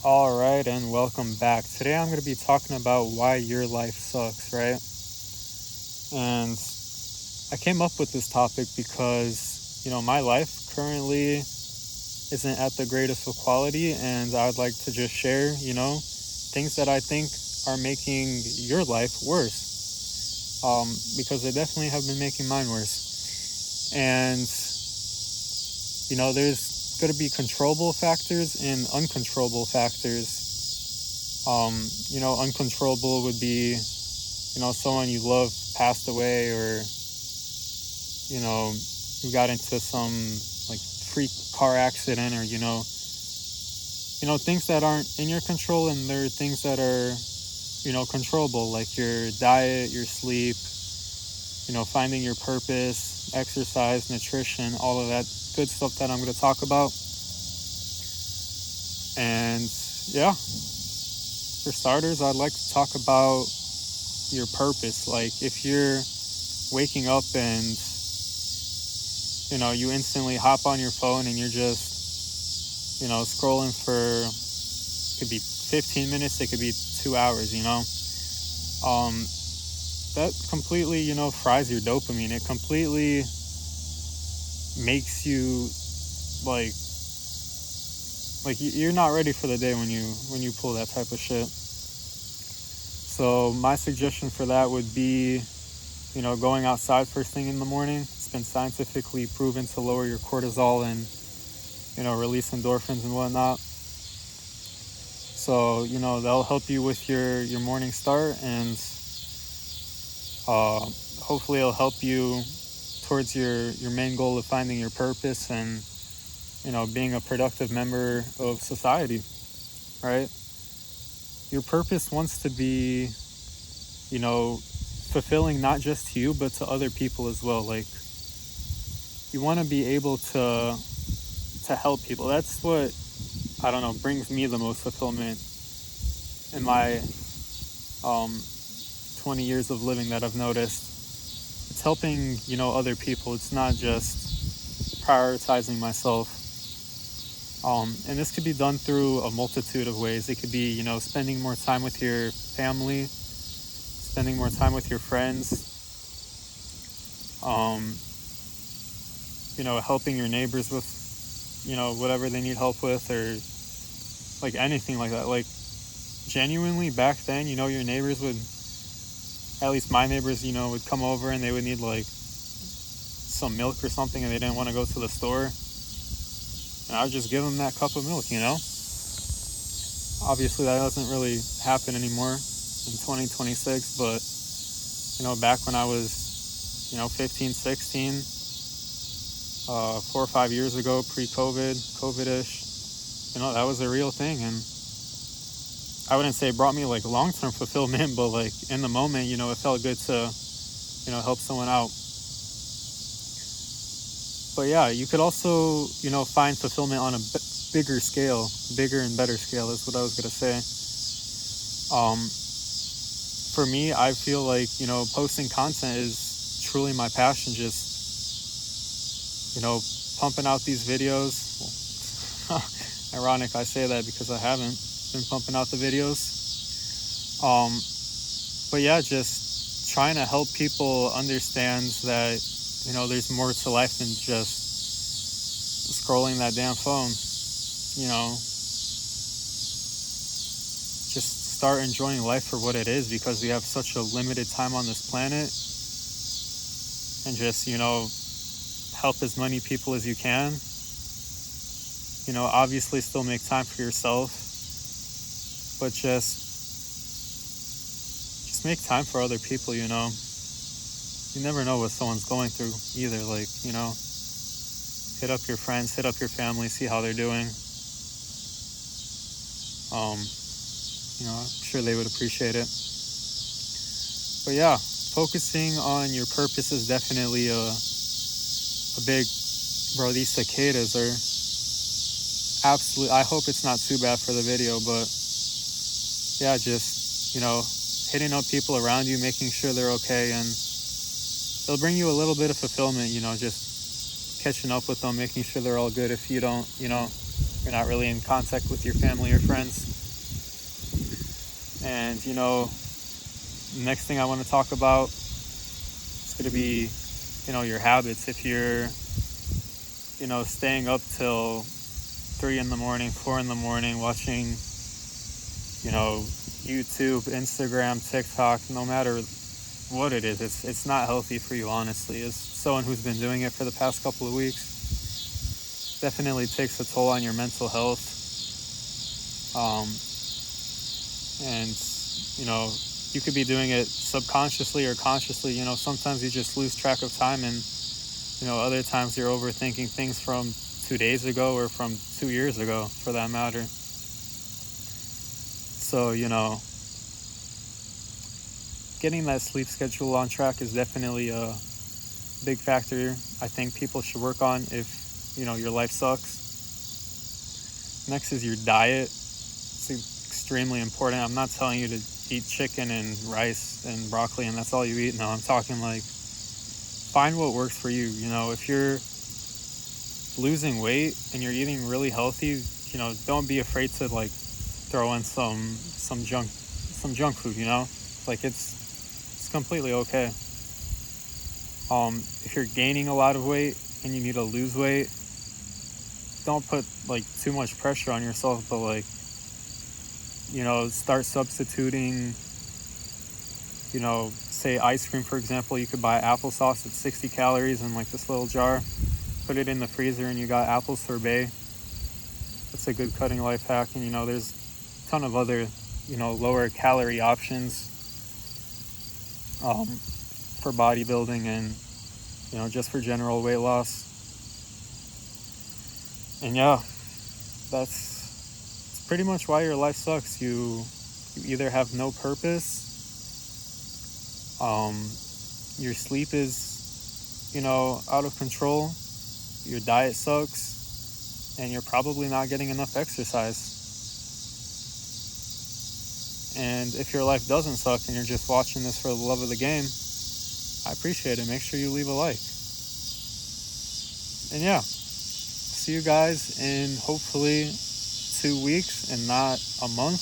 All right, and welcome back. Today I'm going to be talking about why your life sucks, right? And I came up with this topic because, my life currently isn't at the greatest of quality, and I'd like to just share, things that I think are making your life worse, because they definitely have been making mine worse. And, there's going to be controllable factors and uncontrollable factors. Uncontrollable would be, someone you love passed away, or, you got into some like freak car accident, or, things that aren't in your control, and there are things that are, controllable, like your diet, your sleep, finding your purpose, exercise, nutrition, all of that good stuff that I'm going to talk about. And yeah, for starters, I'd like to talk about your purpose. Like, if you're waking up and, you instantly hop on your phone and you're just, scrolling for, it could be 15 minutes, it could be 2 hours, that completely, fries your dopamine. It completely makes you like you're not ready for the day when you pull that type of shit. So my suggestion for that would be, going outside first thing in the morning. It's been scientifically proven to lower your cortisol and, release endorphins and whatnot. So, that'll help you with your morning start, and hopefully it'll help you towards your main goal of finding your purpose and, being a productive member of society, right? Your purpose wants to be, fulfilling not just to you, but to other people as well. Like, you want to be able to help people. That's what, I don't know, brings me the most fulfillment in my 20 years of living that I've noticed. It's helping, other people. It's not just prioritizing myself. And this could be done through a multitude of ways. It could be, spending more time with your family, spending more time with your friends, helping your neighbors with, whatever they need help with, or like anything like that. Like, genuinely, back then, your neighbors would, at least my neighbors, would come over and they would need like some milk or something, and they didn't want to go to the store. And I would just give them that cup of milk, Obviously, that doesn't really happen anymore in 2026, but, back when I was, 15, 16, 4 or 5 years ago, pre-COVID, COVID-ish, that was a real thing. And I wouldn't say it brought me like long-term fulfillment, but like in the moment, it felt good to, help someone out. But yeah, you could also, find fulfillment on a bigger scale, bigger and better scale is what I was going to say. For me, I feel like, posting content is truly my passion. Just, pumping out these videos. Well, ironic I say that because I haven't been pumping out the videos. But yeah, just trying to help people understand that, there's more to life than just scrolling that damn phone. Just start enjoying life for what it is, because we have such a limited time on this planet. And just, help as many people as you can. Obviously still make time for yourself, but just make time for other people. You never know what someone's going through either. Like, hit up your friends, hit up your family, see how they're doing. I'm sure they would appreciate it. But yeah, focusing on your purpose is definitely a big, bro, these cicadas are absolute. I hope it's not too bad for the video, but yeah, just, hitting up people around you, making sure they're okay, and it'll bring you a little bit of fulfillment, just catching up with them, making sure they're all good if you don't, you're not really in contact with your family or friends. And, next thing I want to talk about is going to be, your habits. If you're, staying up till 3 in the morning, 4 in the morning, watching, YouTube, Instagram, TikTok, no matter what it is, it's not healthy for you, honestly. As someone who's been doing it for the past couple of weeks, definitely takes a toll on your mental health. And you could be doing it subconsciously or consciously. Sometimes you just lose track of time, and other times you're overthinking things from 2 days ago or from 2 years ago, for that matter. So getting that sleep schedule on track is definitely a big factor I think people should work on if your life sucks. Next is your diet. It's extremely important. I'm not telling you to eat chicken and rice and broccoli and that's all you eat. No, I'm talking like find what works for you. If you're losing weight and you're eating really healthy, don't be afraid to like throw in some junk food. Like it's completely okay. If you're gaining a lot of weight and you need to lose weight, don't put like too much pressure on yourself, but like start substituting, say ice cream, for example. You could buy applesauce at 60 calories in like this little jar, put it in the freezer, and you got apple sorbet. That's a good cutting life hack. And there's a ton of other lower calorie options for bodybuilding and just for general weight loss. And yeah, that's pretty much why your life sucks. You either have no purpose, your sleep is out of control, your diet sucks, and you're probably not getting enough exercise. And if your life doesn't suck and you're just watching this for the love of the game, I appreciate it. Make sure you leave a like. And yeah, see you guys in hopefully 2 weeks and not a month.